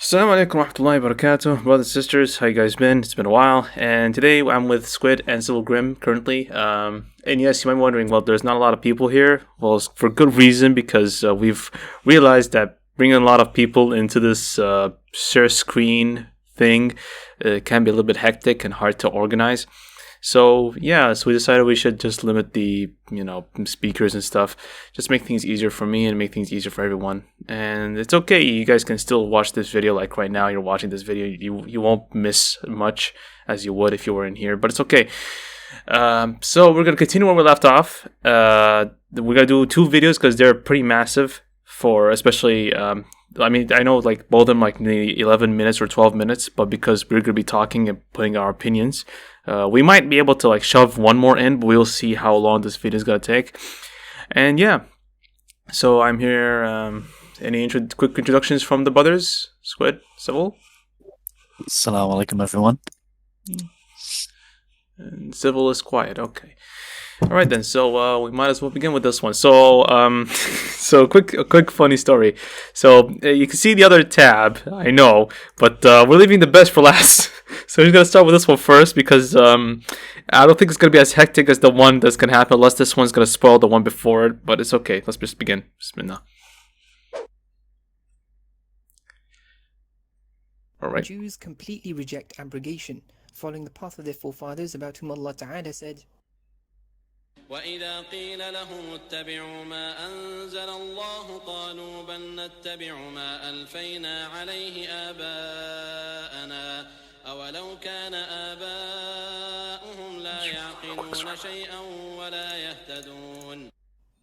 Assalamu alaikum warahmatullahi wabarakatuh, brothers and sisters. How you guys been? It's been a while, and today I'm with Squid and Civil Grim currently. And yes, you might be wondering, well, there's not a lot of people here. Well, it's for good reason because we've realized that bringing a lot of people into this share screen thing can be a little bit hectic and hard to organize. So yeah, so we decided we should just limit the speakers and stuff, just make things easier for me and make things easier for everyone. And it's okay, you guys can still watch this video. Like right now, you're watching this video, you won't miss much as you would if you were in here, but it's okay. So we're gonna continue where we left off. We're gonna do two videos because they're pretty massive for especially. I mean, I know like both of them like maybe 11 minutes or 12 minutes, but because we're going to be talking and putting our opinions, we might be able to like shove one more in, but we'll see how long this video is going to take. And yeah, so I'm here. Any quick introductions from the brothers? Squid, Civil? Assalamu alaikum, everyone. And Civil is quiet, okay. All right then, so we might as well begin with this one. So, a quick funny story. So you can see the other tab, I know, but we're leaving the best for last. So we're gonna start with this one first because I don't think it's gonna be as hectic as the one that's gonna happen, unless this one's gonna spoil the one before it. But it's okay. Let's just begin. Bismillah. All right. Jews completely reject abrogation, following the path of their forefathers about whom Allah Ta'ala said, وإذا قيل لهم اتبعوا ما أنزل الله قالوا بل نتبع ما ألفينا عليه آباءنا أولو كان آباؤهم لا يعقلون شيئا ولا يهتدون.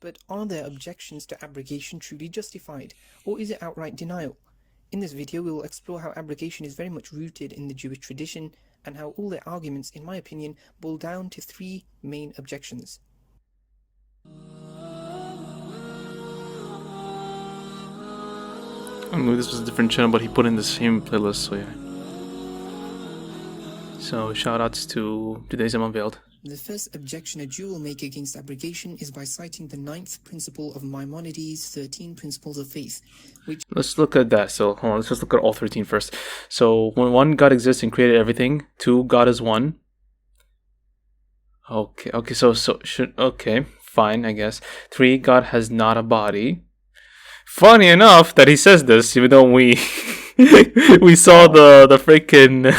But are their objections to abrogation truly justified, or is it outright denial? In this video we will explore how abrogation is very much rooted in the Jewish tradition, and how all their arguments, in my opinion, boil down to three main objections. I knew this was a different channel, but he put in the same playlist, so yeah. So shout outs to Judaism Unveiled. The first objection a Jew will make against abrogation is by citing the 9th principle of Maimonides' 13 principles of faith, which... Let's look at that. So hold on, let's just look at all 13 first. So when one, God exists and created everything. 2, God is one. Okay, okay, fine, I guess. 3, God has not a body. Funny enough that he says this, even though we we saw the freaking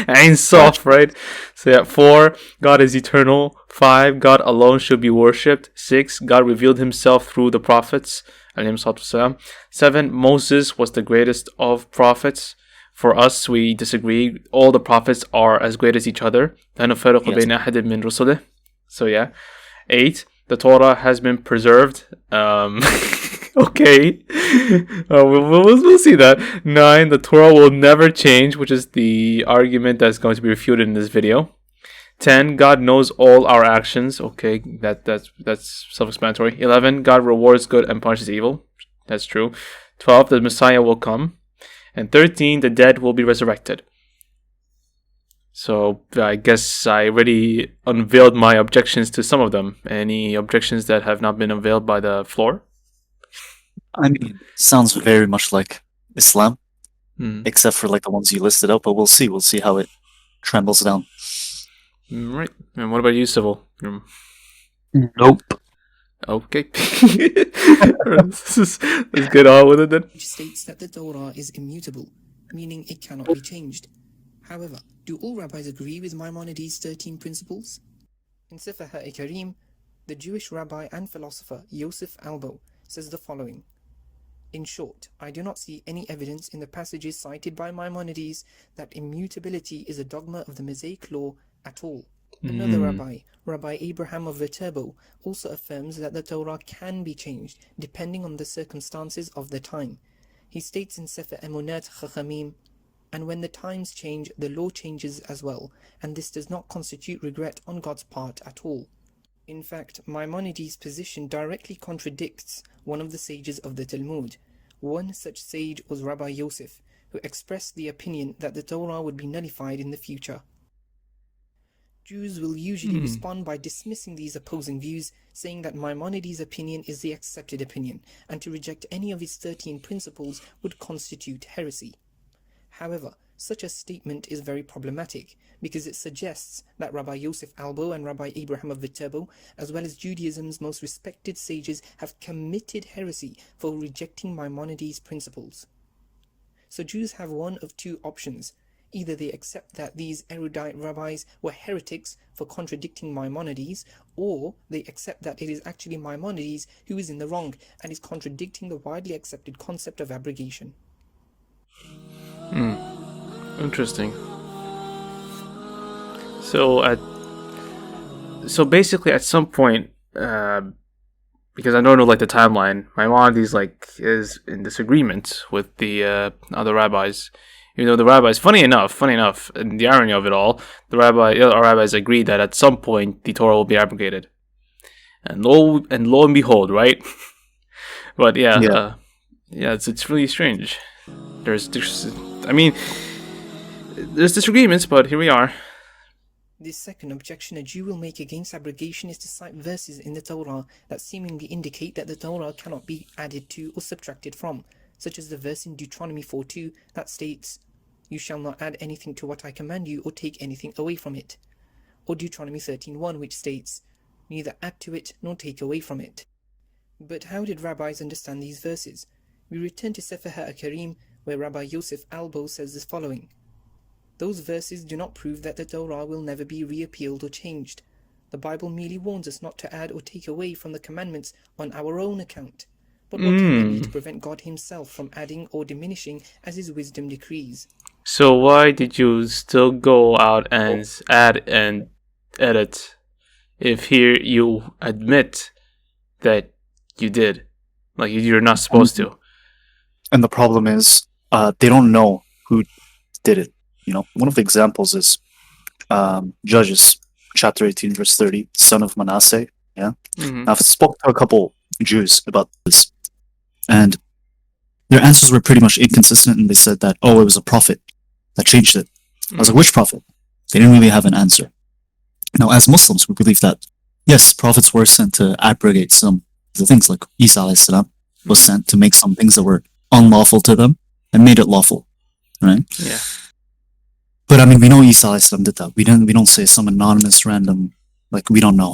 Ein Sof, right? So yeah, 4, God is eternal. 5, God alone should be worshipped. 6, God revealed himself through the prophets. 7, Moses was the greatest of prophets. For us, we disagree. All the prophets are as great as each other. So yeah. 8, the Torah has been preserved. Okay. We'll see that. 9, the Torah will never change, which is the argument that's going to be refuted in this video. 10, God knows all our actions. Okay, that's self-explanatory. 11, God rewards good and punishes evil. That's true. 12, the Messiah will come. And 13, the dead will be resurrected. So I guess I already unveiled my objections to some of them. Any objections that have not been unveiled by the floor? I mean, sounds very much like Islam, except for like the ones you listed out, but we'll see. We'll see how it trembles down. Right. And what about you, Civil? Nope. Okay. Let's get on with it then. which states that the Torah is immutable, meaning it cannot be changed. However, do all rabbis agree with Maimonides' 13 principles? In Sefer HaIkarim, the Jewish rabbi and philosopher Yosef Albo says the following: in short, I do not see any evidence in the passages cited by Maimonides that immutability is a dogma of the Mosaic law at all. Another rabbi, Rabbi Abraham of Viterbo, also affirms that the Torah can be changed depending on the circumstances of the time. He states in Sefer Emunat Chachamim, and when the times change, the law changes as well, and this does not constitute regret on God's part at all. In fact, Maimonides' position directly contradicts one of the sages of the Talmud. One such sage was Rabbi Yosef, who expressed the opinion that the Torah would be nullified in the future. Jews will usually respond by dismissing these opposing views, saying that Maimonides' opinion is the accepted opinion, and to reject any of his 13 principles would constitute heresy. However, such a statement is very problematic because it suggests that Rabbi Yosef Albo and Rabbi Abraham of Viterbo, as well as Judaism's most respected sages, have committed heresy for rejecting Maimonides' principles. So Jews have one of two options. Either they accept that these erudite rabbis were heretics for contradicting Maimonides, or they accept that it is actually Maimonides who is in the wrong and is contradicting the widely accepted concept of abrogation. Interesting. So basically at some point, because I don't know like the timeline, Maimonides like is in disagreement with the other rabbis. You know, the rabbis, funny enough, and the irony of it all, our rabbis agreed that at some point the Torah will be abrogated, and lo and behold, right? But yeah, it's really strange. There's disagreements, but here we are. This second objection a Jew will make against abrogation is to cite verses in the Torah that seemingly indicate that the Torah cannot be added to or subtracted from, such as the verse in Deuteronomy 4:2 that states, "You shall not add anything to what I command you or take anything away from it," or Deuteronomy 13:1 which states, "Neither add to it nor take away from it." But how did rabbis understand these verses? We return to Sefer HaKarim, where Rabbi Yosef Albo says the following: "Those verses do not prove that the Torah will never be reappealed or changed. The Bible merely warns us not to add or take away from the commandments on our own account. But what can we do to prevent God himself from adding or diminishing as his wisdom decrees?" So why did you still go out and add and edit if here you admit that you did? Like you're not supposed to. And the problem is, they don't know who did it. You know, one of the examples is Judges chapter 18, verse 30, son of Manasseh. Yeah. Mm-hmm. Now, I spoke to a couple Jews about this, and their answers were pretty much inconsistent. And they said that, oh, it was a prophet that changed it. I was like, which prophet? They didn't really have an answer. Now, as Muslims, we believe that, yes, prophets were sent to abrogate some of the things, like Isa alayhi salam was sent to make some things that were unlawful to them and made it lawful, right? Yeah. But I mean, we know Isa alayhi salam did that. We don't say some anonymous random, like, we don't know.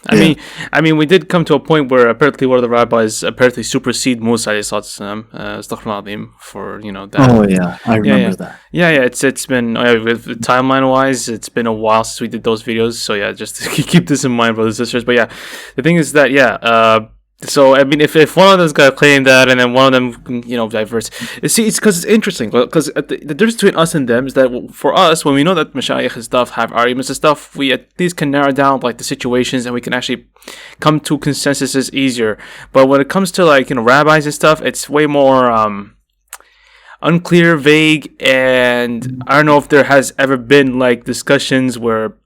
I mean, we did come to a point where apparently one of the rabbis apparently supersede Musa alayhi for, you know, that. Oh yeah, I remember that. Yeah, it's been timeline wise, it's been a while since we did those videos. So yeah, just to keep this in mind, brothers and sisters. But yeah, the thing is that so I mean, if one of them's gonna claim that, and then one of them, you know, diverse. It's because it's interesting. Because the difference between us and them is that for us, when we know that mashayikh and stuff have arguments and stuff, we at least can narrow down like the situations, and we can actually come to consensuses easier. But when it comes to like, you know, rabbis and stuff, it's way more unclear, vague, and I don't know if there has ever been like discussions where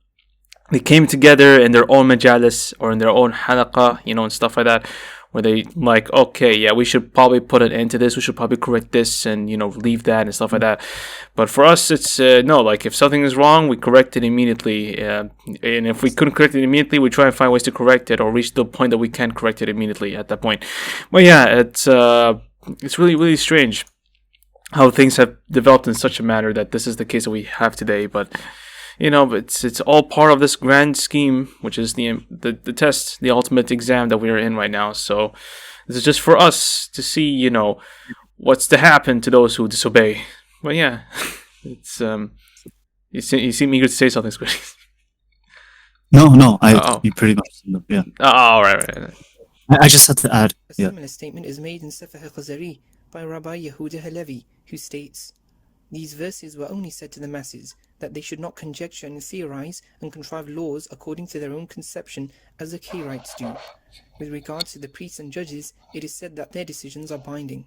they came together in their own majalis or in their own halaqah, you know, and stuff like that, where they like, okay, yeah, we should probably put an end to this, we should probably correct this, and, you know, leave that and stuff like that. But for us, it's no, like if something is wrong, we correct it immediately, and if we couldn't correct it immediately, we try and find ways to correct it or reach the point that we can correct it immediately at that point. But yeah, it's really, really strange how things have developed in such a manner that this is the case that we have today. But you know, it's all part of this grand scheme, which is the test, the ultimate exam that we are in right now. So this is just for us to see, you know, what's to happen to those who disobey. But yeah, it's you seem eager to say something, Squiddy. No, you pretty much, yeah. Oh, right. I just had to add. A similar statement is made in Sefer HaKhazari by Rabbi Yehuda Halevi, who states, "These verses were only said to the masses, that they should not conjecture and theorize and contrive laws according to their own conception as the Karaites do. With regards to the priests and judges, it is said that their decisions are binding."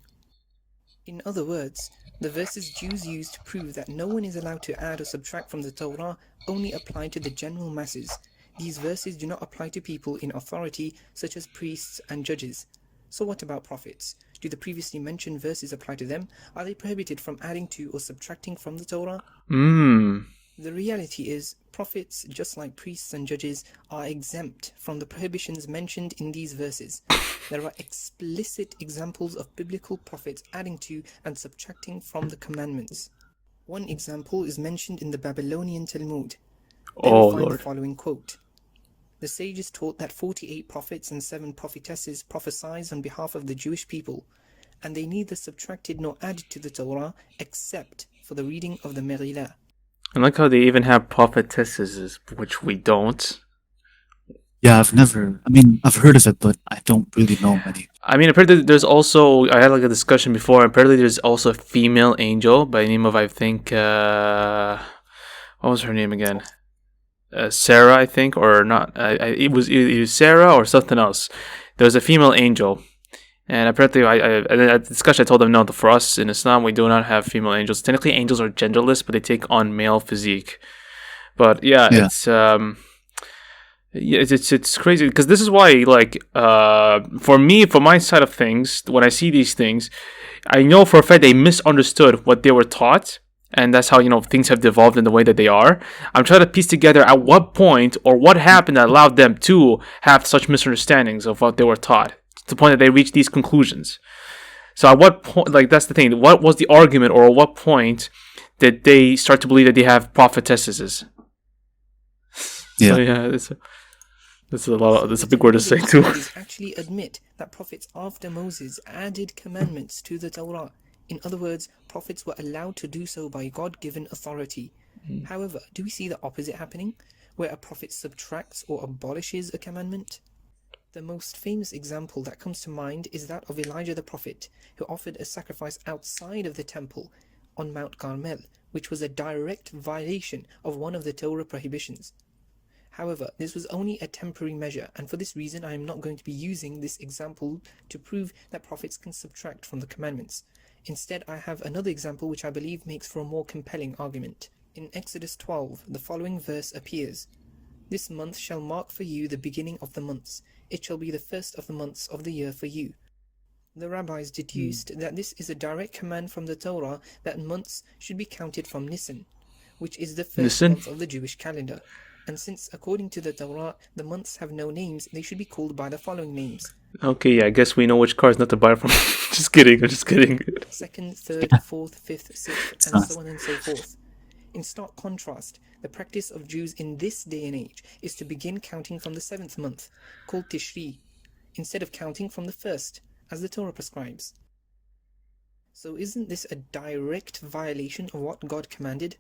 In other words, the verses Jews use to prove that no one is allowed to add or subtract from the Torah only apply to the general masses. These verses do not apply to people in authority such as priests and judges. So what about prophets? Do the previously mentioned verses apply to them? Are they prohibited from adding to or subtracting from the Torah? The reality is, Prophets, just like priests and judges, are exempt from the prohibitions mentioned in these verses. There are explicit examples of biblical prophets adding to and subtracting from the commandments. One example is mentioned in the Babylonian Talmud. There Oh we find the Lord. following quote. The sages taught that 48 prophets and 7 prophetesses prophesied on behalf of the Jewish people, and they neither subtracted nor added to the Torah except for the reading of the Megillah. I like how they even have prophetesses, which we don't. Yeah, I've heard of it, but I don't really know many. I mean, apparently there's also, I had like a discussion before, apparently there's also a female angel by the name of, I think, what was her name again? Sarah, I think, or not. It was either Sarah or something else. There was a female angel. And apparently, in that discussion, I told them, no, for us in Islam, we do not have female angels. Technically, angels are genderless, but they take on male physique. But yeah. It's crazy because this is why, like, for me, for my side of things, when I see these things, I know for a fact they misunderstood what they were taught, and that's how things have devolved in the way that they are. I'm trying to piece together at what point or what happened that allowed them to have such misunderstandings of what they were taught to the point that they reached these conclusions. So at what point, like that's the thing, what was the argument or at what point did they start to believe that they have prophetesses? Yeah. So yeah, that's a big word to say too. Actually admit that prophets after Moses added commandments to the Torah. In other words, prophets were allowed to do so by God-given authority. However, do we see the opposite happening, where a prophet subtracts or abolishes a commandment? The most famous example that comes to mind is that of Elijah the prophet, who offered a sacrifice outside of the temple on Mount Carmel, which was a direct violation of one of the Torah prohibitions. However, this was only a temporary measure, and for this reason I am not going to be using this example to prove that prophets can subtract from the commandments. Instead, I have another example which I believe makes for a more compelling argument. In Exodus 12, the following verse appears. This month shall mark for you the beginning of the months. It shall be the first of the months of the year for you. The rabbis deduced that this is a direct command from the Torah that months should be counted from Nisan, which is the first month of the Jewish calendar. And since, according to the Torah, the months have no names, they should be called by the following names. Okay, yeah, I guess we know which cars not to buy from. Just kidding, I'm just kidding. 2nd, 3rd, 4th, 5th, 6th, and so on and so forth. In stark contrast, the practice of Jews in this day and age is to begin counting from the 7th month, called Tishri, instead of counting from the 1st, as the Torah prescribes. So isn't this a direct violation of what God commanded?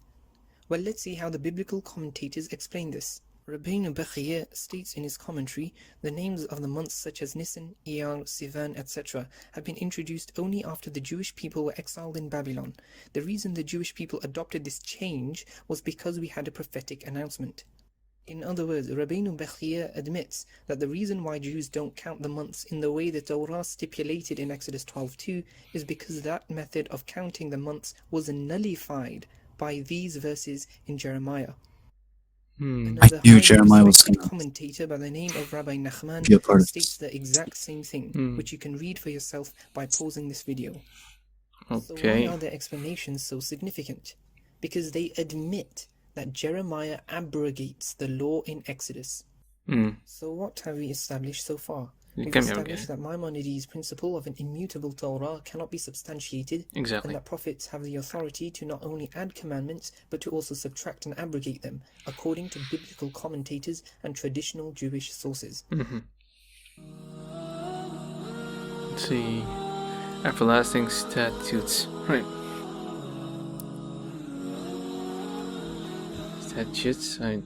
Well, let's see how the biblical commentators explain this. Rabbeinu Bechir states in his commentary, the names of the months such as Nisan, Iyar, Sivan, etc. have been introduced only after the Jewish people were exiled in Babylon. The reason the Jewish people adopted this change was because we had a prophetic announcement. In other words, Rabbeinu Bechir admits that the reason why Jews don't count the months in the way the Torah stipulated in Exodus 12:2 is because that method of counting the months was nullified by these verses in Jeremiah. Another I knew Jeremiah was highly going to commentator by the name of Rabbi Nachman be a part of states the exact same thing, which you can read for yourself by pausing this video. So why are their explanations so significant? Because they admit that Jeremiah abrogates the law in Exodus. So what have we established so far? We've established that Maimonides' principle of an immutable Torah cannot be substantiated, and that prophets have the authority to not only add commandments, but to also subtract and abrogate them, according to biblical commentators and traditional Jewish sources. Let's see. Everlasting statutes. Right. Statutes? I'm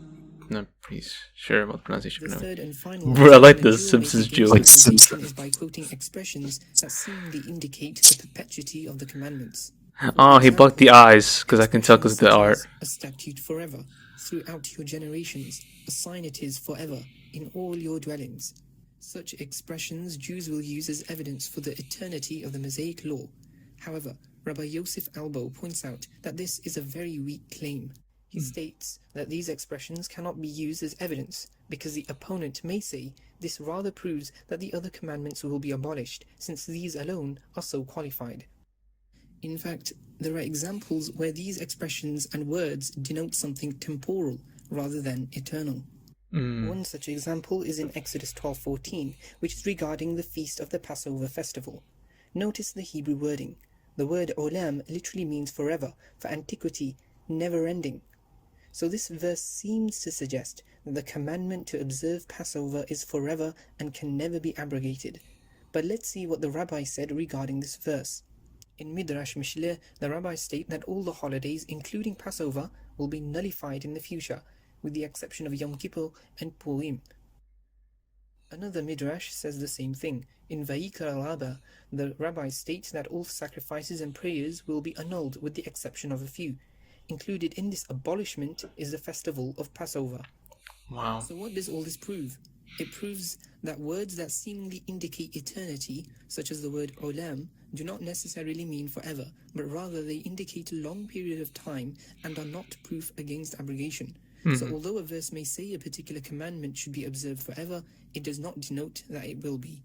not pretty sure about the pronunciation. The third and final Bro, I like this Simpsons joke. Like Simpsons. is by quoting expressions that seemingly indicate the perpetuity of the commandments. Oh, he blocked the eyes, because I can tell because of the art. A statute forever, throughout your generations, a sign it is forever, in all your dwellings. Such expressions Jews will use as evidence for the eternity of the Mosaic law. However, Rabbi Yosef Albo points out that this is a very weak claim. He states that these expressions cannot be used as evidence, because the opponent may say this rather proves that the other commandments will be abolished, since these alone are so qualified. In fact, there are examples where these expressions and words denote something temporal, rather than eternal. One such example is in Exodus 12:14, which is regarding the feast of the Passover festival. Notice the Hebrew wording. The word olam literally means forever, for antiquity, never ending. So this verse seems to suggest that the commandment to observe Passover is forever and can never be abrogated. But let's see what the rabbi said regarding this verse. In Midrash Mishleh, the rabbis state that all the holidays, including Passover, will be nullified in the future, with the exception of Yom Kippur and Purim. Another Midrash says the same thing. In Vayikra al-Rabba, the rabbis state that all sacrifices and prayers will be annulled with the exception of a few. Included in this abolishment is the festival of Passover. Wow. So what does all this prove? It proves that words that seemingly indicate eternity, such as the word olam, do not necessarily mean forever, but rather they indicate a long period of time and are not proof against abrogation. So although a verse may say a particular commandment should be observed forever, it does not denote that it will be.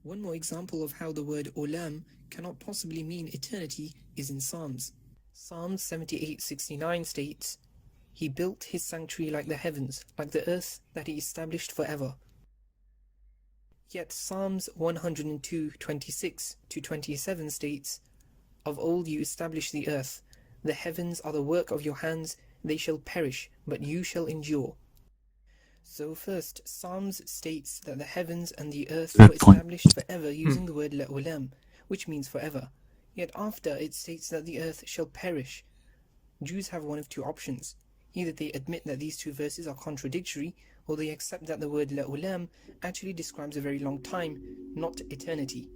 One more example of how the word olam cannot possibly mean eternity is in Psalms. Psalms 78:69 states, "He built his sanctuary like the heavens, like the earth that he established forever." Yet Psalms 102:26-27 states, "Of old you established the earth. The heavens are the work of your hands. They shall perish, but you shall endure." So first, Psalms states that the heavens and the earth Good were point. established forever using the word la'ulam, which means forever. Yet after, it states that the earth shall perish. Jews have one of two options. Either they admit that these two verses are contradictory, or they accept that the word la'ulam actually describes a very long time, not eternity.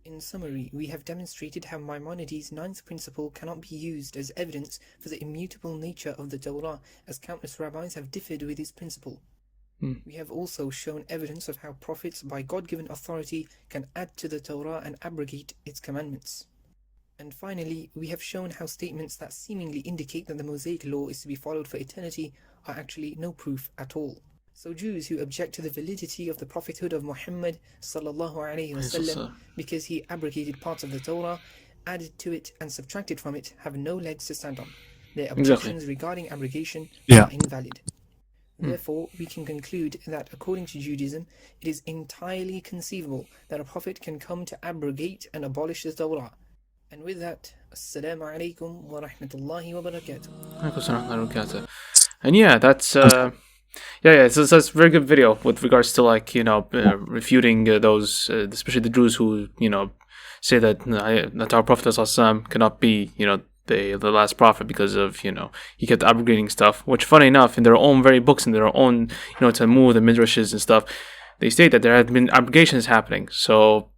In summary, we have demonstrated how Maimonides' ninth principle cannot be used as evidence for the immutable nature of the Torah, as countless rabbis have differed with this principle. We have also shown evidence of how prophets, by God-given authority, can add to the Torah and abrogate its commandments. And finally, we have shown how statements that seemingly indicate that the Mosaic law is to be followed for eternity are actually no proof at all. So Jews who object to the validity of the prophethood of Muhammad sallallahu alaihi wasallam because he abrogated parts of the Torah, added to it and subtracted from it, have no legs to stand on. Their objections regarding abrogation are invalid. Therefore, we can conclude that according to Judaism, it is entirely conceivable that a prophet can come to abrogate and abolish the Torah. And with that, Assalamu alaikum wa rahmatullahi wa barakatuh. And yeah, that's so that's a very good video with regards to refuting those, especially the Jews who say that our Prophet ﷺ cannot be the last prophet because of he kept abrogating stuff. Which, funny enough, in their own very books, in their own Talmud and Midrashes and stuff, they state that there have been abrogations happening. So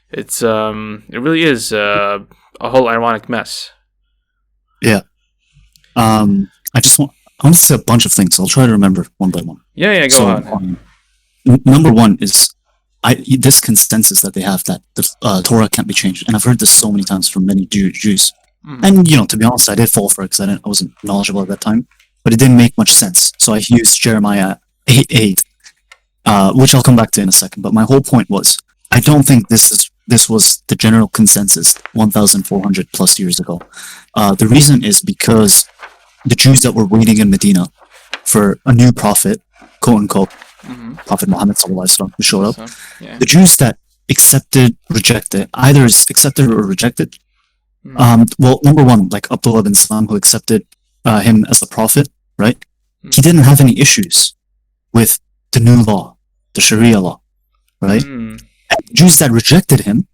it's it really is a whole ironic mess. Yeah. I want to say a bunch of things. I'll try to remember one by one. Yeah, go on. Number one is this consensus that they have that the Torah can't be changed, and I've heard this so many times from many Jews. And to be honest, I did fall for it because I wasn't knowledgeable at that time, but it didn't make much sense. So I used Jeremiah 8:8, which I'll come back to in a second. But my whole point was, I don't think this was the general consensus 1,400 plus years ago. The reason is because the Jews that were waiting in Medina for a new prophet, quote unquote, Prophet Muhammad sallallahu alaihi wasallam, who showed up. The Jews that rejected, either accepted or rejected. Well, number one, like Abdullah bin Salam, who accepted him as a prophet, right? He didn't have any issues with the new law, the Sharia law, right? And Jews that rejected him,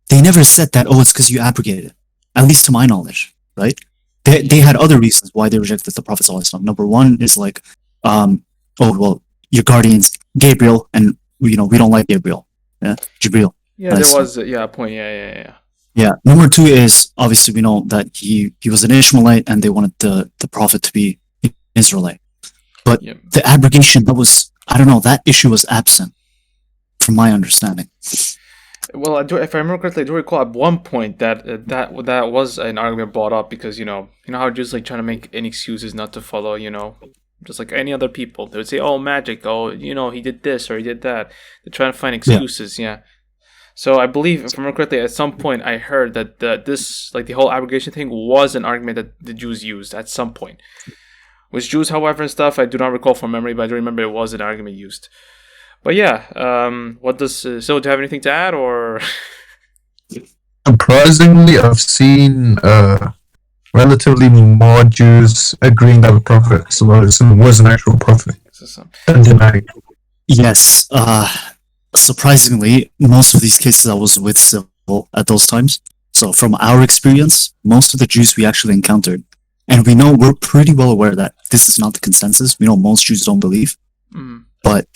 they never said that, it's because you abrogated it, at least to my knowledge, right? They had other reasons why they rejected the Prophet sallallahu alaihi wasallam. Number one is like, your guardians, Gabriel, and we don't like Gabriel. Yeah, Jibril. Yeah, there was a point. Yeah. Yeah. Number two is obviously we know that he was an Ishmaelite and they wanted the prophet to be Israelite. But the abrogation, that issue was absent from my understanding. Well, if I remember correctly, I do recall at one point that was an argument brought up because how Jews like trying to make any excuses not to follow just like any other people. They would say, magic, he did this or he did that. They're trying to find excuses, So I believe, if I remember correctly, at some point I heard that this, like the whole abrogation thing, was an argument that the Jews used at some point. With Jews, however, and stuff, I do not recall from memory, but I do remember it was an argument used. But yeah, what does so do you have anything to add, or? Surprisingly, I've seen relatively more Jews agreeing that the Prophet ﷺ was an actual prophet and denying. Yes. Surprisingly, most of these cases I was with civil at those times. So from our experience, most of the Jews we actually encountered, and we're pretty well aware that this is not the consensus. We know most Jews don't believe, but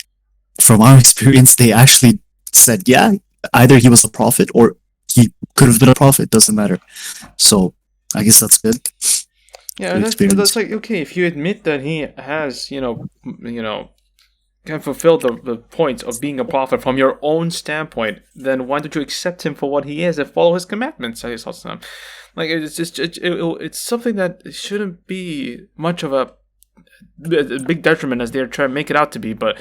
from our experience, they actually said, yeah, either he was a prophet or he could have been a prophet. Doesn't matter. So I guess that's good. Yeah, that's like, okay, if you admit that he has, can fulfill the point of being a prophet from your own standpoint, then why don't you accept him for what he is and follow his commandments? Like, it's just it's something that shouldn't be much of a big detriment as they're trying to make it out to be, but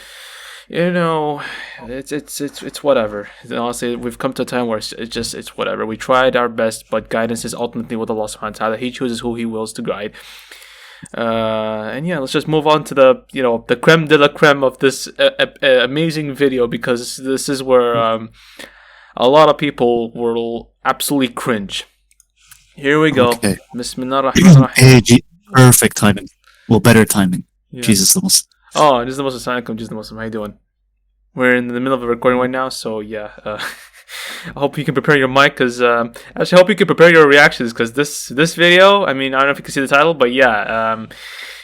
it's whatever. Honestly, we've come to a time where it's whatever. We tried our best, but guidance is ultimately with Allah subhanahu wa ta'ala. He chooses who He wills to guide. And yeah, let's just move on to the creme de la creme of this amazing video, because this is where a lot of people will absolutely cringe. Here we go. Okay. Bismillah ar-Rahman ar-Rahim. Hey, perfect timing. Well, better timing. Yeah. Jesus the Muslim. Oh, this is the Muslim. Assalamualaikum, Jesus the Muslim. How you doing? We're in the middle of a recording right now, so yeah. I hope you can prepare your mic, because actually, I hope you can prepare your reactions, because this video, I mean, I don't know if you can see the title, but yeah,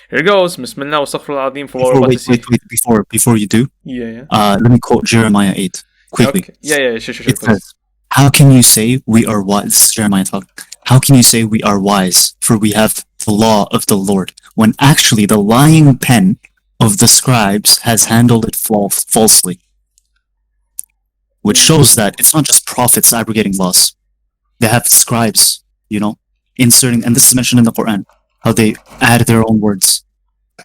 here it goes. Bismillah wa astaghfirullah al-azim for what we're about to see. Wait, before you do, Yeah. let me quote Jeremiah 8 quickly. Okay. Yeah, sure. It says, "How can you say we are wise?" This is Jeremiah talking. "How can you say we are wise, for we have the law of the Lord, when actually the lying pen of the scribes has handled it falsely?" Which shows that it's not just prophets abrogating laws. They have scribes, inserting, and this is mentioned in the Quran, how they add their own words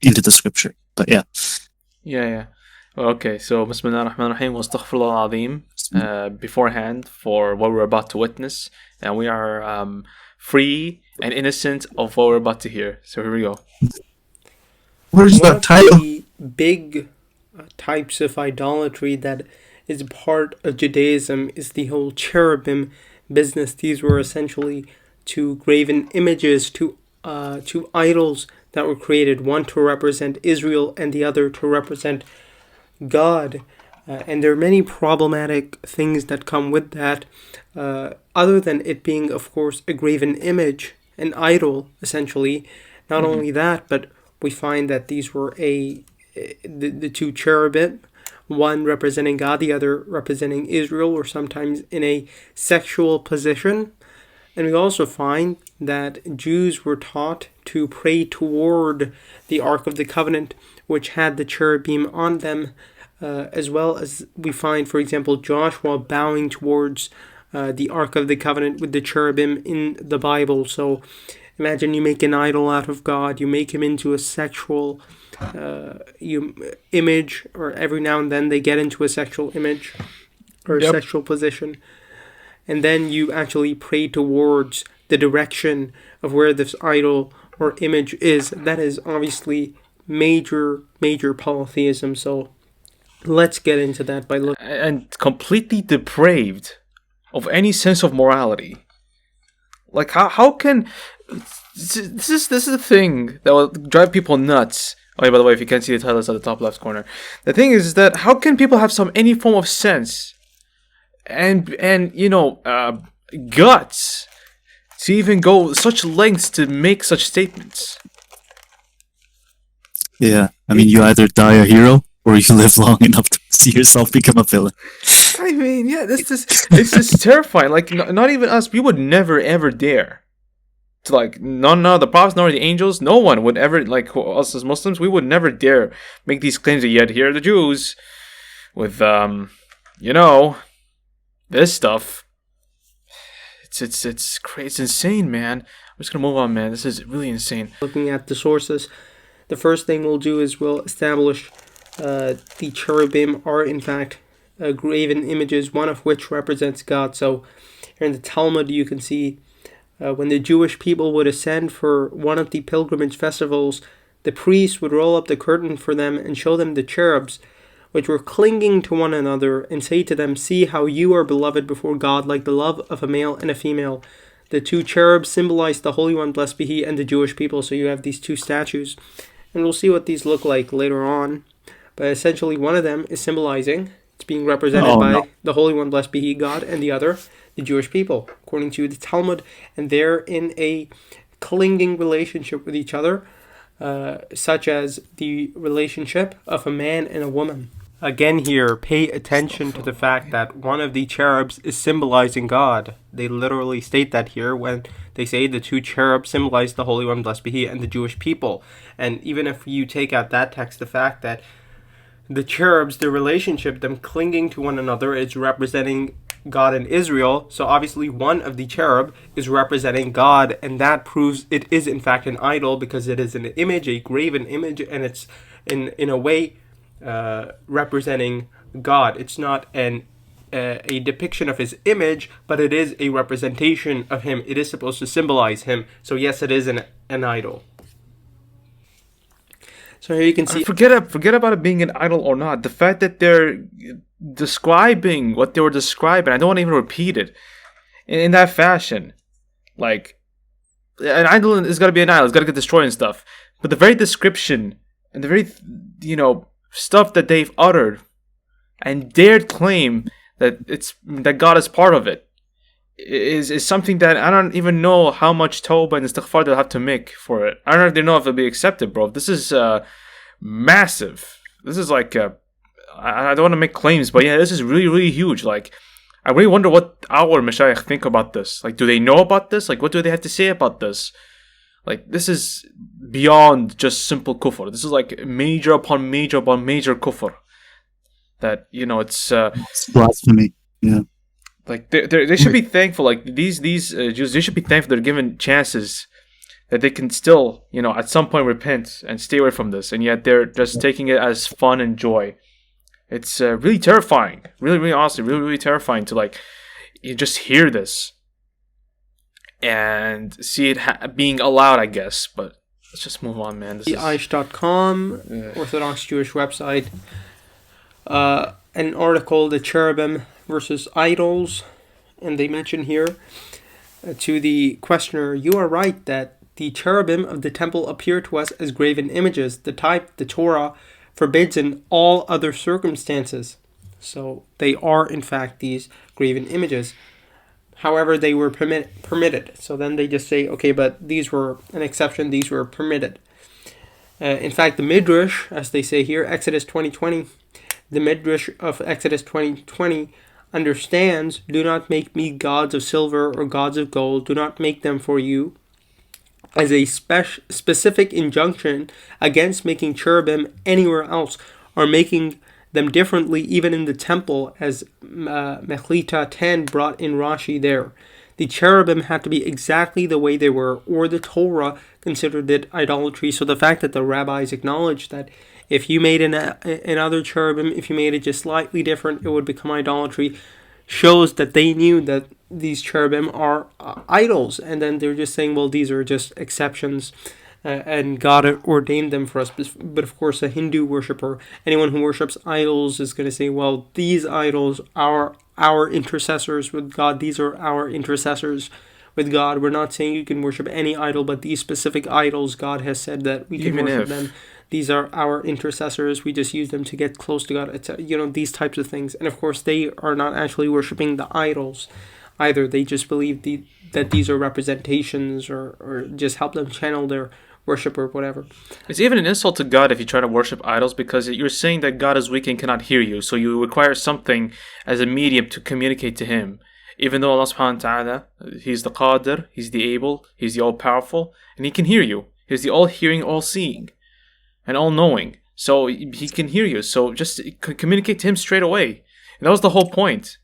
into the scripture. But yeah. Yeah. Okay, so Bismillah ar-Rahman ar-Rahim wa astaghfirullah al-azim beforehand for what we're about to witness. And we are free and innocent of what we're about to hear. So here we go. Where's that title? The big types of idolatry that is part of Judaism is the whole cherubim business. These were essentially two graven images, two idols that were created, one to represent Israel and the other to represent God. And there are many problematic things that come with that, other than it being, of course, a graven image, an idol, essentially. Not only that, but we find that these were the two cherubim, one representing God, the other representing Israel, or sometimes in a sexual position. And we also find that Jews were taught to pray toward the Ark of the Covenant, which had the cherubim on them, as well as we find, for example, Joshua bowing towards the Ark of the Covenant with the cherubim in the Bible. So imagine you make an idol out of God, you make him into a sexual image, or every now and then they get into a sexual image or a sexual position, and then you actually pray towards the direction of where this idol or image is. That is obviously major polytheism. So let's get into that by looking and completely depraved of any sense of morality. Like how can this is the thing that will drive people nuts. Oh, yeah, by the way, if you can't see the title, it's at the top left corner. The thing is that how can people have any form of sense and guts to even go such lengths to make such statements? Yeah, I mean, you either die a hero or you live long enough to see yourself become a villain. I mean, yeah, it's just terrifying. Like, not even us, we would never ever dare to, like, none of the prophets nor the angels, no one would ever, like, us as Muslims, we would never dare make these claims that yet here are the Jews with this stuff. It's crazy. It's insane, man. I'm just gonna move on, man. This is really insane. Looking at the sources, the first thing we'll do is we'll establish the cherubim are in fact graven images, one of which represents God. So here in the Talmud you can see when the Jewish people would ascend for one of the pilgrimage festivals, the priest would roll up the curtain for them and show them the cherubs, which were clinging to one another, and say to them, "See how you are beloved before God, like the love of a male and a female." The two cherubs symbolize the Holy One, blessed be He, and the Jewish people. So you have these two statues. And we'll see what these look like later on. But essentially, one of them is symbolizing, it's being represented by the Holy One, blessed be He, God, and the other, the Jewish people, according to the Talmud. And they're in a clinging relationship with each other, such as the relationship of a man and a woman. Again here, pay attention to the fact that one of the cherubs is symbolizing God. They literally state that here when they say the two cherubs symbolize the Holy One, blessed be He, and the Jewish people. And even if you take out that text, the fact that the cherubs, their relationship, them clinging to one another, is representing God and Israel. So obviously one of the cherub is representing God, and that proves it is in fact an idol, because it is an image, a graven image, and it's in a way representing God. It's not a depiction of His image, but it is a representation of Him. It is supposed to symbolize Him. So yes, it is an idol. So here you can see. Forget about it being an idol or not. The fact that they're describing what they were describing, I don't want to even repeat it in that fashion. Like, an idol is got to be an idol. It's got to get destroyed and stuff. But the very description and the very, stuff that they've uttered and dared claim that God is part of it is something that I don't even know how much tawbah and istighfar they'll have to make for it. I don't even know if it'll be accepted, bro. This is massive. This is like I don't want to make claims, but yeah, this is really, really huge. Like, I really wonder what our mashayikh think about this. Like, do they know about this? Like, what do they have to say about this? Like, this is beyond just simple kufr. This is like major upon major upon major kufr. That, it's blasphemy. Yeah. Like, they should be thankful. Like, these Jews, they should be thankful they're given chances that they can still, at some point repent and stay away from this. And yet they're just taking it as fun and joy. It's really terrifying. Really, really honestly, really, really terrifying to, like, you just hear this and see it being allowed, I guess. But let's just move on, man. The Aish.com, Orthodox Jewish website. An article, The Cherubim versus Idols. And they mention here to the questioner, "You are right that the cherubim of the temple appear to us as graven images, the type the Torah forbids in all other circumstances." So they are, in fact, these graven images. However, they were permitted. So then they just say, okay, but these were an exception, these were permitted. In fact, the Midrash, as they say here, Exodus 20:20, the Midrash of Exodus 20:20 understands, "Do not make me gods of silver or gods of gold, do not make them for you," as a specific injunction against making cherubim anywhere else, or making them differently even in the temple, as Mechlita 10 brought in Rashi there. The cherubim had to be exactly the way they were, or the Torah considered it idolatry. So the fact that the rabbis acknowledged that if you made another cherubim, if you made it just slightly different, it would become idolatry, shows that they knew that these cherubim are idols. And then they're just saying, well, these are just exceptions, and God ordained them for us. But of course, a Hindu worshiper, anyone who worships idols, is going to say, well, these idols are our intercessors with God. These are our intercessors with God. We're not saying you can worship any idol, but these specific idols, God has said that we can worship them. These are our intercessors. We just use them to get close to God. It's, these types of things. And of course, they are not actually worshiping the idols either. They just believe that these are representations, or just help them channel their worship or whatever. It's even an insult to God if you try to worship idols, because you're saying that God is weak and cannot hear you. So you require something as a medium to communicate to Him. Even though Allah subhanahu wa ta'ala, He's the Qadir, He's the able, He's the all-powerful, and He can hear you. He's the all-hearing, all-seeing, and all-knowing. So He can hear you. So just communicate to Him straight away. And that was the whole point.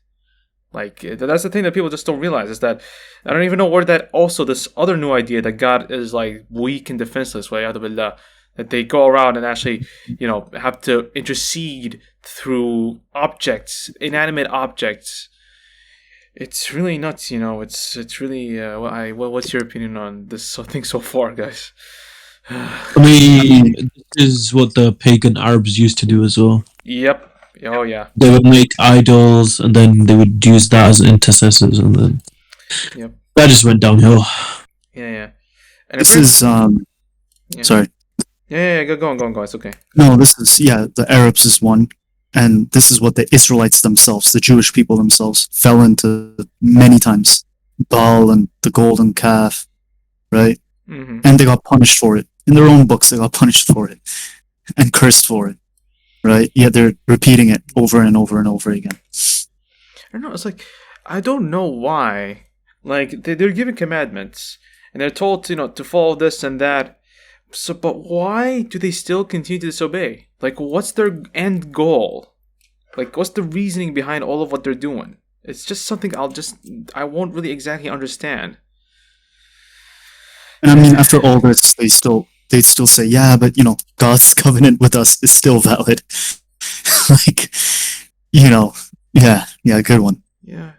Like, that's the thing that people just don't realize, is that I don't even know where that also, this other new idea that God is like weak and defenseless, that they go around and actually, have to intercede through objects, inanimate objects. It's really nuts, it's really, what's your opinion on this thing so far, guys? I mean, this is what the pagan Arabs used to do as well. Yep. Oh yeah. They would make idols, and then they would use that as intercessors, and then Yep. that just went downhill. Yeah. And This is yeah. sorry. Yeah. Go on. It's okay. No, this is the Arabs is one, and this is what the Israelites themselves, the Jewish people themselves, fell into many times. Baal and the golden calf, right? Mm-hmm. And they got punished for it. In their own books, they got punished for it and cursed for it, right? Yet they're repeating it over and over and over again. I don't know. It's like I don't know why. Like they're given commandments and they're told to follow this and that. So, but why do they still continue to disobey? Like, what's their end goal? Like, what's the reasoning behind all of what they're doing? It's just something I won't really exactly understand. And I mean, after all this, they'd still say, yeah, but God's covenant with us is still valid. Like, yeah, good one. Yeah.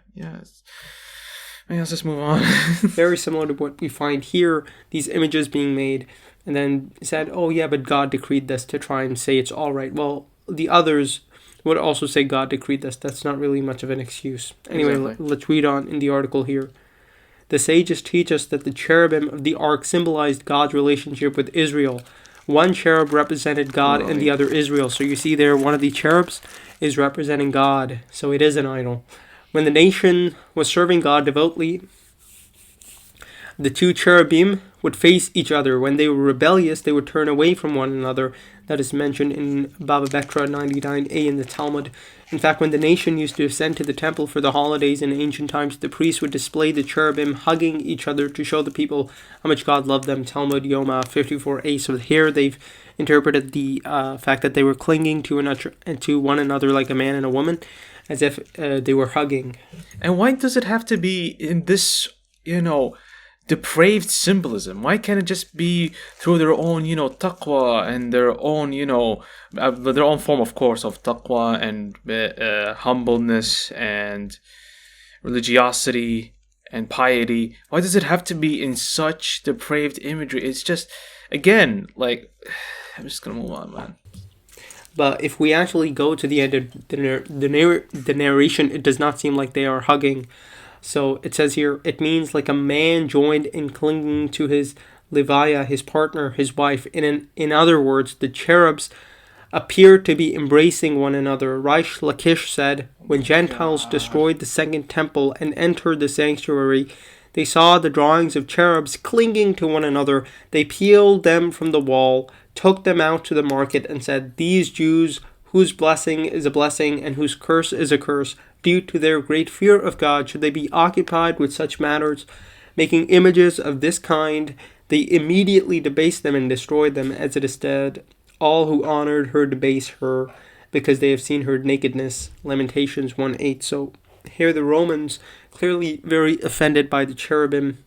Let's just move on. Very similar to what we find here, these images being made, and then said, oh yeah, but God decreed this to try and say it's all right. Well, the others would also say God decreed this. That's not really much of an excuse. Anyway, Exactly. let's read on in the article here. The sages teach us that the cherubim of the ark symbolized God's relationship with Israel. One cherub represented God and the other Israel. So you see there, one of the cherubs is representing God. So it is an idol. When the nation was serving God devoutly, the two cherubim would face each other. When they were rebellious, they would turn away from one another. That is mentioned in Baba Bekra 99a in the Talmud. In fact, when the nation used to ascend to the temple for the holidays in ancient times, the priests would display the cherubim hugging each other to show the people how much God loved them. Talmud Yoma 54a. So here they've interpreted the fact that they were clinging to one another like a man and a woman, as if they were hugging. And why does it have to be in this, depraved symbolism? Why can't it just be through their own, taqwa and their own form, of course, of taqwa and humbleness and religiosity and piety? Why does it have to be in such depraved imagery? It's just, again, like, I'm just gonna move on, man. But if we actually go to the end of the narration, it does not seem like they are hugging. So it says here, it means like a man joined in clinging to his levaya, his partner, his wife. In other words, the cherubs appear to be embracing one another. Reish Lakish said, when Gentiles destroyed the second temple and entered the sanctuary, they saw the drawings of cherubs clinging to one another. They peeled them from the wall, took them out to the market, and said, these Jews, whose blessing is a blessing and whose curse is a curse, due to their great fear of God, should they be occupied with such matters, making images of this kind, they immediately debase them and destroy them, as it is said, all who honored her debase her, because they have seen her nakedness. Lamentations 1:8. So here the Romans, clearly very offended by the cherubim,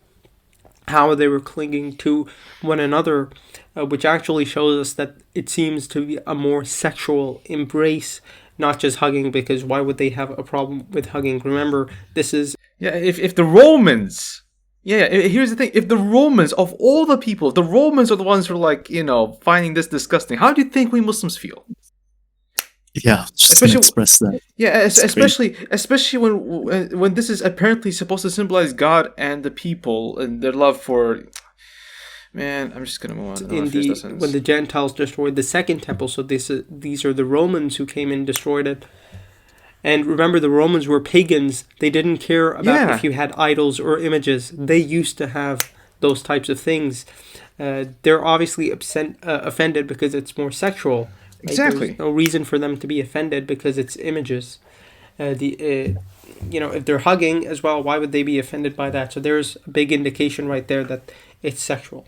how they were clinging to one another, which actually shows us that it seems to be a more sexual embrace, not just hugging, because why would they have a problem with hugging? Remember, this is... Yeah, if the Romans... Yeah, here's the thing. If the Romans, of all the people, the Romans are the ones who are like, finding this disgusting, how do you think we Muslims feel? Yeah, just to express that. Yeah, especially when this is apparently supposed to symbolize God and the people and their love for... Man, I'm just gonna move on. When the Gentiles destroyed the second temple, so these are the Romans who came and destroyed it. And remember, the Romans were pagans. They didn't care about if you had idols or images. They used to have those types of things. They're obviously offended because it's more sexual. Exactly. There's no reason for them to be offended because it's images. If they're hugging as well, why would they be offended by that? So there's a big indication right there that it's sexual.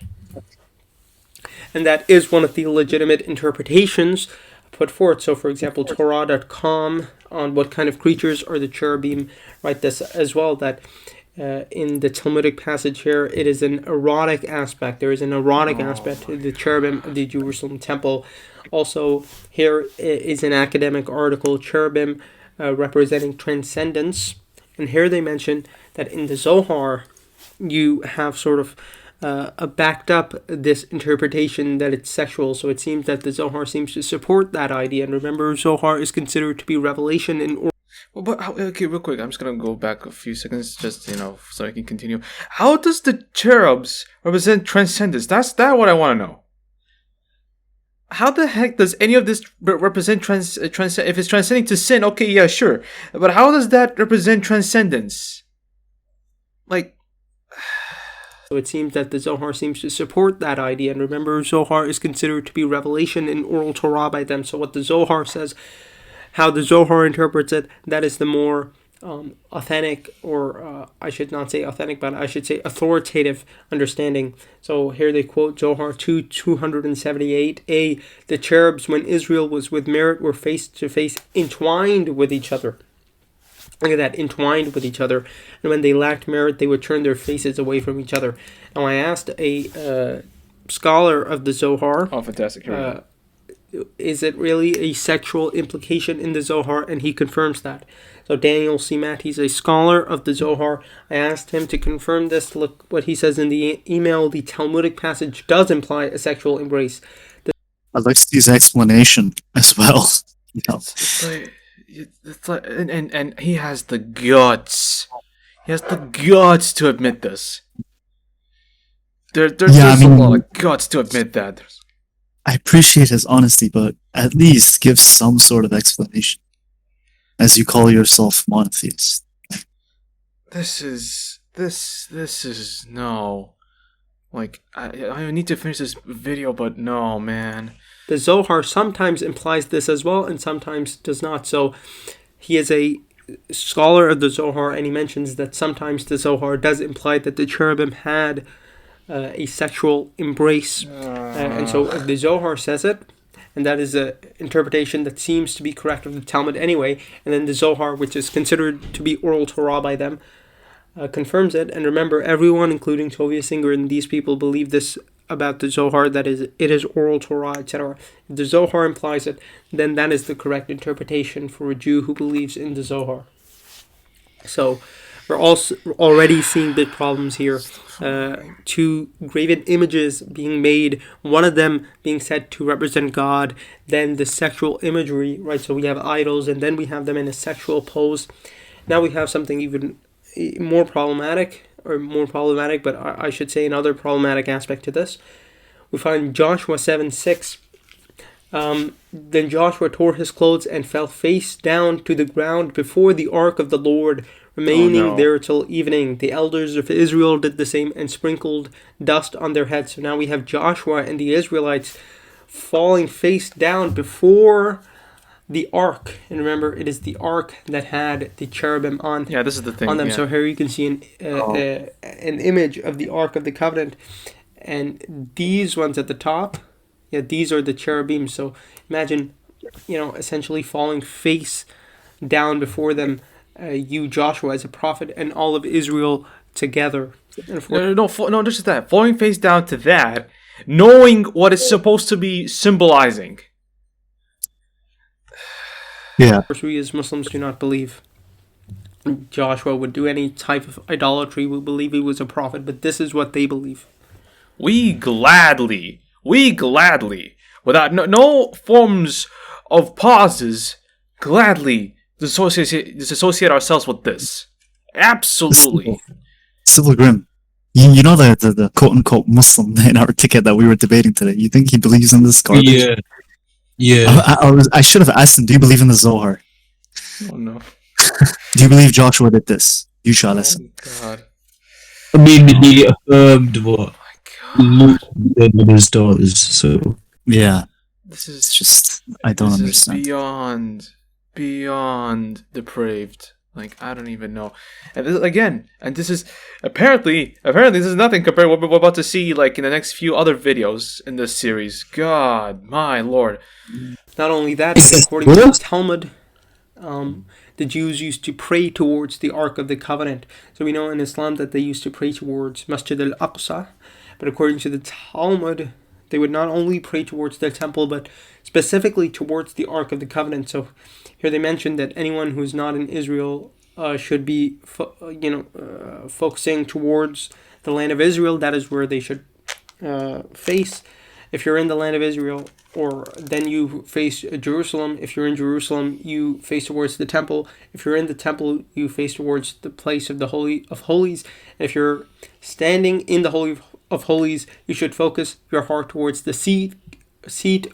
And that is one of the legitimate interpretations put forth. So, for example, Torah.com on what kind of creatures are the cherubim write this as well, that in the Talmudic passage here, it is an erotic aspect. There is an erotic aspect to the cherubim of the Jerusalem temple. Also, here is an academic article, cherubim representing transcendence. And here they mention that in the Zohar, you have sort of backed up this interpretation that it's sexual. So it seems that the Zohar seems to support that idea. And remember, Zohar is considered to be revelation in. Well, but okay, real quick, I'm just gonna go back a few seconds, just so I can continue. How does the cherubs represent transcendence? That's what I want to know. How the heck does any of this represent if it's transcending to sin? Okay, yeah, sure, but how does that represent transcendence? Like. So it seems that the Zohar seems to support that idea. And remember, Zohar is considered to be revelation in oral Torah by them. So what the Zohar says, how the Zohar interprets it, that is the more authentic, or I should not say authentic, but I should say authoritative understanding. So here they quote Zohar 2:278a, the cherubs, when Israel was with merit, were face to face, entwined with each other. Look at that, entwined with each other. And when they lacked merit, they would turn their faces away from each other. Now, I asked a scholar of the Zohar. Oh, fantastic. Is it really a sexual implication in the Zohar? And he confirms that. So Daniel Simat, he's a scholar of the Zohar. I asked him to confirm this. Look what he says in the email. The Talmudic passage does imply a sexual embrace. I'd like to see his explanation as well. It's like, and he has the guts. He has the guts to admit this. There's a lot of guts to admit that. I appreciate his honesty, but at least give some sort of explanation. As you call yourself monotheist. This is no. Like, I need to finish this video, but no, man. The Zohar sometimes implies this as well, and sometimes does not. So he is a scholar of the Zohar, and he mentions that sometimes the Zohar does imply that the cherubim had a sexual embrace. And so if the Zohar says it, and that is an interpretation that seems to be correct of the Talmud anyway, and then the Zohar, which is considered to be oral Torah by them, confirms it. And remember, everyone, including Tovia Singer and these people, believe this about the Zohar, that is, it is oral Torah, etc. If the Zohar implies it, then that is the correct interpretation for a Jew who believes in the Zohar. So we're also already seeing big problems here. Two graven images being made, one of them being said to represent God, then the sexual imagery, right? So we have idols, and then we have them in a sexual pose. Now we have something even more problematic, but I should say another problematic aspect to this. We find Joshua 7:6. Then Joshua tore his clothes and fell face down to the ground before the ark of the Lord, remaining there till evening. The elders of Israel did the same and sprinkled dust on their heads. So now we have Joshua and the Israelites falling face down before the ark. And remember, it is the ark that had the cherubim on. Yeah, this is the thing. On them. Yeah. So here you can see an image of the ark of the covenant, and these ones at the top, yeah, these are the cherubim. So imagine, essentially falling face down before them, you Joshua as a prophet and all of Israel together. No, just that. Falling face down to that, knowing what it's supposed to be symbolizing. Yeah. Of course, we as Muslims do not believe Joshua would do any type of idolatry. We believe he was a prophet, but this is what they believe. We gladly, without no forms of pauses, gladly disassociate ourselves with this. Absolutely. Civil Grim, you know the quote-unquote Muslim in our ticket that we were debating today. You think he believes in this garbage? Yeah. I should have asked him, do you believe in the Zohar? Oh, no. Do you believe Joshua did this? You shall listen. Oh, God. I mean, he affirmed what Luke did with his daughters, so... Yeah. This is It's just, I don't understand. Beyond depraved. Like, I don't even know. And this is apparently this is nothing compared to what we're about to see, like, in the next few other videos in this series. God, my Lord. Not only that, but according to the Talmud, the Jews used to pray towards the Ark of the Covenant. So we know in Islam that they used to pray towards Masjid al-Aqsa, but according to the Talmud, they would not only pray towards the temple, but specifically towards the Ark of the Covenant. So here they mentioned that anyone who's not in Israel should be, focusing towards the land of Israel, that is where they should face. If you're in the land of Israel, or then you face Jerusalem. If you're in Jerusalem, you face towards the temple. If you're in the temple, you face towards the place of the Holy of Holies. And if you're standing in the Holy of Holies, you should focus your heart towards the seat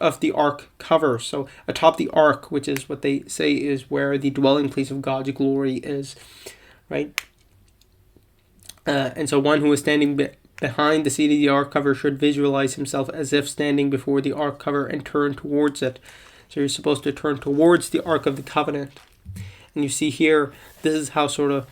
of the ark cover. So atop the ark, which is what they say is where the dwelling place of God's glory is, right? And so one who is standing behind the seat of the ark cover should visualize himself as if standing before the ark cover and turn towards it. So you're supposed to turn towards the Ark of the Covenant. And you see here, this is how sort of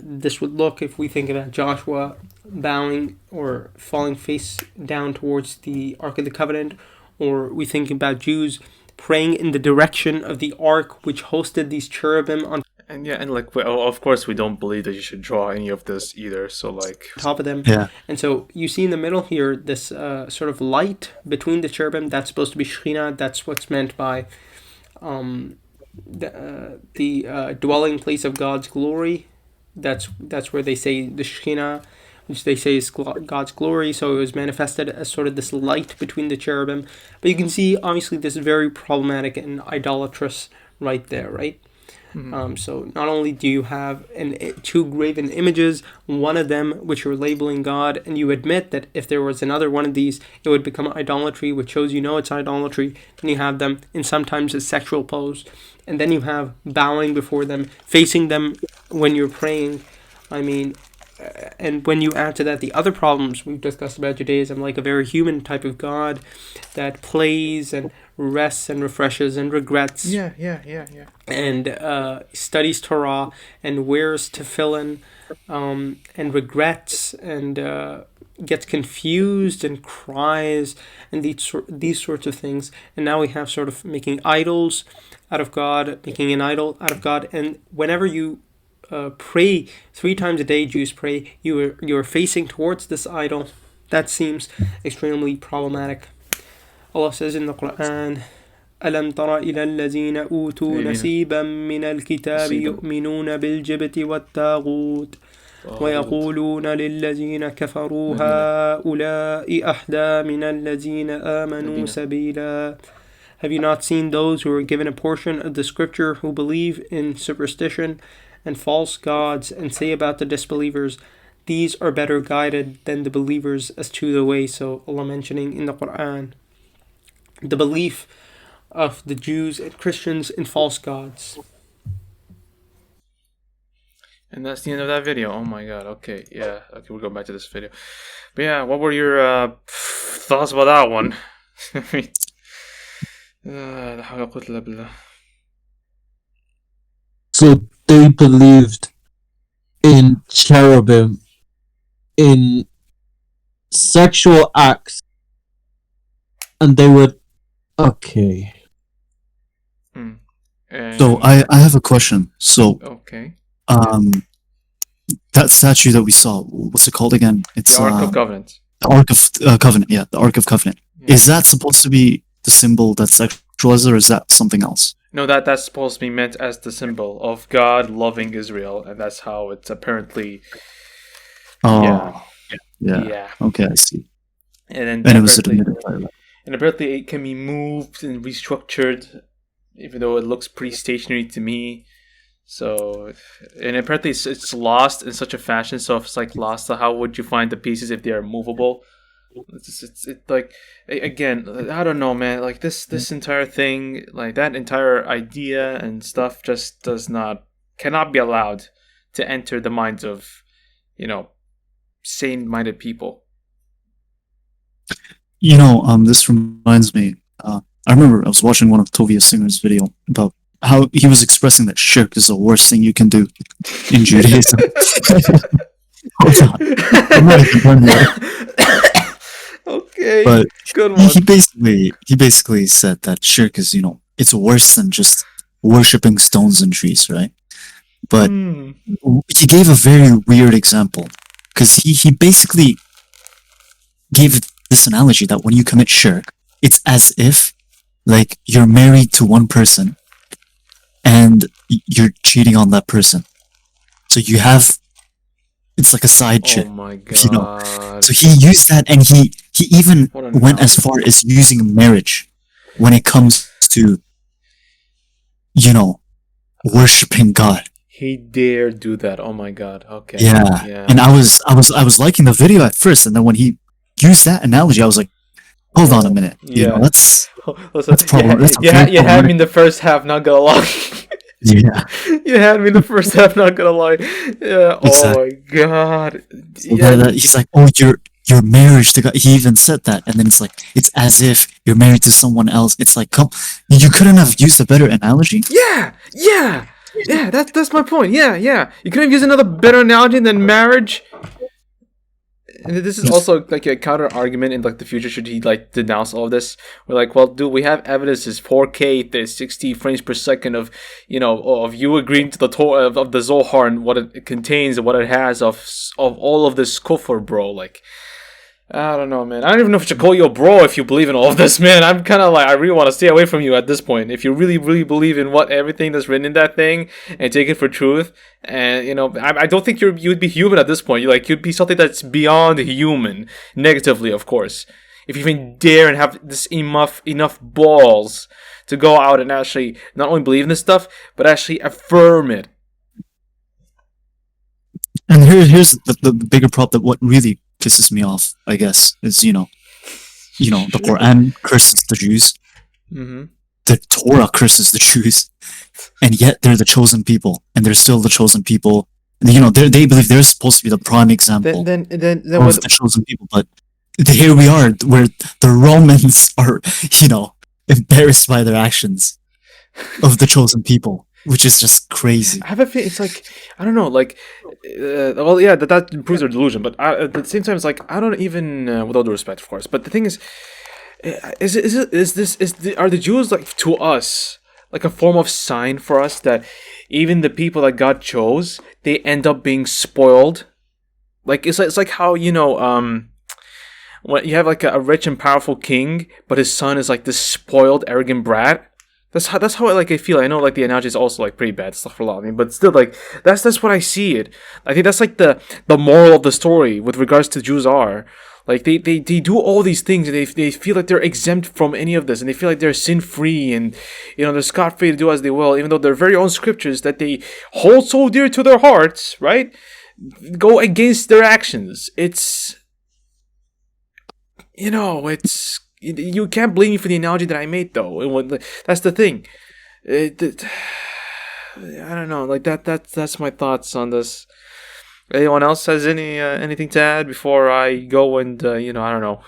this would look if we think about Joshua bowing or falling face down towards the Ark of the Covenant, or we think about Jews praying in the direction of the Ark, which hosted these cherubim on And yeah, and like, well, of course, we don't believe that you should draw any of this either. So like, top of them. Yeah. And so you see in the middle here this sort of light between the cherubim. That's supposed to be Shekhinah. That's what's meant by the dwelling place of God's glory. That's where they say the Shekhinah, which they say is God's glory. So it was manifested as sort of this light between the cherubim. But you can see, obviously, this is very problematic and idolatrous right there, right? Mm-hmm. So not only do you have two graven images, one of them which you're labeling God, and you admit that if there was another one of these, it would become idolatry, which shows you know it's idolatry. Then you have them in sometimes a sexual pose, and then you have bowing before them, facing them when you're praying. I mean, and when you add to that the other problems we've discussed about Judaism, like a very human type of God that plays and rests and refreshes and regrets. Yeah. And studies Torah and wears tefillin, and regrets and gets confused and cries and these sorts of things. And now we have sort of making idols out of God, making an idol out of God. And whenever you pray 3 times a day, Jews pray, you're facing towards this idol. That seems extremely problematic. Allah says in the Quran, أَلَمْ تَرَ إِلَى الَّذِينَ أُوتُوا نَصِيبًا مِنَ الْكِتَابِ يُؤْمِنُونَ بِالْجِبْتِ وَالطَّاغُوتِ وَيَقُولُونَ لِلَّذِينَ كَفَرُوا هَؤُلَاءِ أَهْدَى مِنَ الَّذِينَ آمَنُوا سَبِيلًا. Have you not seen those who are given a portion of the scripture who believe in superstition and false gods and say about the disbelievers, these are better guided than the believers as to the way? So Allah mentioning in the Quran the belief of the Jews and Christians in false gods. And that's the end of that video. Oh my god. Okay, yeah. Okay, we'll go back to this video. But yeah, what were your thoughts about that one? So they believed in cherubim, in sexual acts, and they would. Okay. So I have a question. So okay. That statue that we saw, what's it called again? It's the Ark of Covenant. The Ark of Covenant. Yeah, the Ark of Covenant. Yeah. Is that supposed to be the symbol that's sexualized, or is that something else? No, that's supposed to be meant as the symbol of God loving Israel, and that's how it's apparently. Oh, yeah. Okay, I see. And it was admitted. And apparently it can be moved and restructured, even though it looks pretty stationary to me. So, and apparently it's lost in such a fashion. So if it's like lost, how would you find the pieces if they are movable? It's like, again, I don't know, man. Like this entire thing, like that entire idea and stuff, just cannot be allowed to enter the minds of, sane-minded people. This reminds me. I remember I was watching one of Tovia Singer's video about how he was expressing that shirk is the worst thing you can do in Judaism. Hold on. I'm not even done yet. Okay. But good one. He basically said that shirk is, it's worse than just worshipping stones and trees, right? But he gave a very weird example, because he basically gave this analogy that when you commit shirk, it's as if like you're married to one person and you're cheating on that person. So you have it's like a side Oh chick, my you know. god. So he used that, and he even What a went as knowledge. far as using marriage when it comes to, you know, worshiping God. He dare do that. Oh my god. Okay. Yeah. Yeah. And I was liking the video at first, and then when he used that analogy, I was like, hold on a minute. You know, Yeah. that's Listen, problem. That's you very had me problematic. in the first half, not gonna lie. Yeah. You had me in the first half, not gonna lie. Yeah. Oh Exactly. my god. So Yeah. he's like, oh, your marriage to God. He even said that, and then it's like, it's as if you're married to someone else. It's like, come, you couldn't have used a better analogy. Yeah. Yeah. Yeah. That's my point. Yeah. Yeah. You couldn't use another better analogy than marriage. And this is also like a counter argument in like the future. Should he like denounce all of this? We're like, well, dude, we have evidence. Is 4K, there's 60 frames per second of, of you agreeing to the Torah of the Zohar and what it contains and what it has of all of this kufr, bro. Like, I don't know, man. I don't even know if I should call you a bro if you believe in all of this, man. I'm kind of like, I really want to stay away from you at this point. If you really, really believe in everything that's written in that thing and take it for truth, and I don't think you'd be human at this point. You'd be something that's beyond human, negatively, of course. If you even dare and have this enough balls to go out and actually not only believe in this stuff, but actually affirm it. And here's the bigger problem. That what really pisses me off, I guess, is the Quran curses the Jews, Mm-hmm. the Torah curses the Jews, and yet they're the chosen people, and they're still the chosen people. And they believe they're supposed to be the prime example Then of what? the chosen people, but here we are, where the Romans are, embarrassed by their actions of the chosen people, which is just crazy. I have a feeling it's like, I don't know, like, well, yeah, that proves their delusion. But at the same time, it's like, I don't even, with all due respect, of course. But the thing is are the Jews like to us like a form of sign for us that even the people that God chose, they end up being spoiled? Like it's like how when you have like a rich and powerful king, but his son is like this spoiled, arrogant brat. That's how I feel. I know like the analogy is also like pretty bad stuff for a lot of me, but still like that's what I see it. I think that's like the moral of the story with regards to Jews are. Like they do all these things and they feel like they're exempt from any of this, and they feel like they're sin free and they're scot free to do as they will, even though their very own scriptures that they hold so dear to their hearts, right, go against their actions. It's you can't blame me for the analogy that I made, though. That's the thing. I don't know. Like that's my thoughts on this. Anyone else has anything to add before I go and I don't know,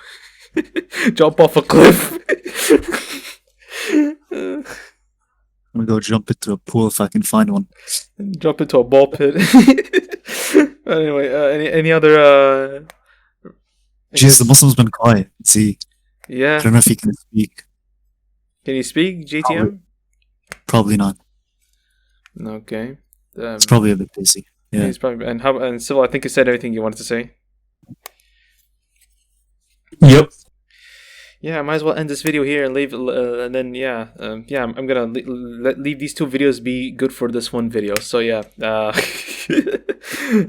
jump off a cliff? I'm gonna go jump into a pool if I can find one. Jump into a ball pit. Anyway, any other? Jeez, the Muslim's been quiet. See, Yeah. I don't know if he can speak. Can you speak, JTM? Probably not. Okay. It's probably a bit busy. Yeah. He's probably and Civil. I think you said everything you wanted to say. Yep. Yeah, I might as well end this video here and leave, and then I'm gonna leave these two videos be good for this one video. So yeah,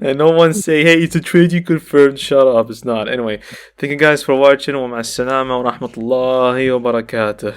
and no one say, hey, it's a trade you confirmed. Shut up, it's not. Anyway, thank you guys for watching. Wa ma'as salama wa rahmatullahi wa barakatuh.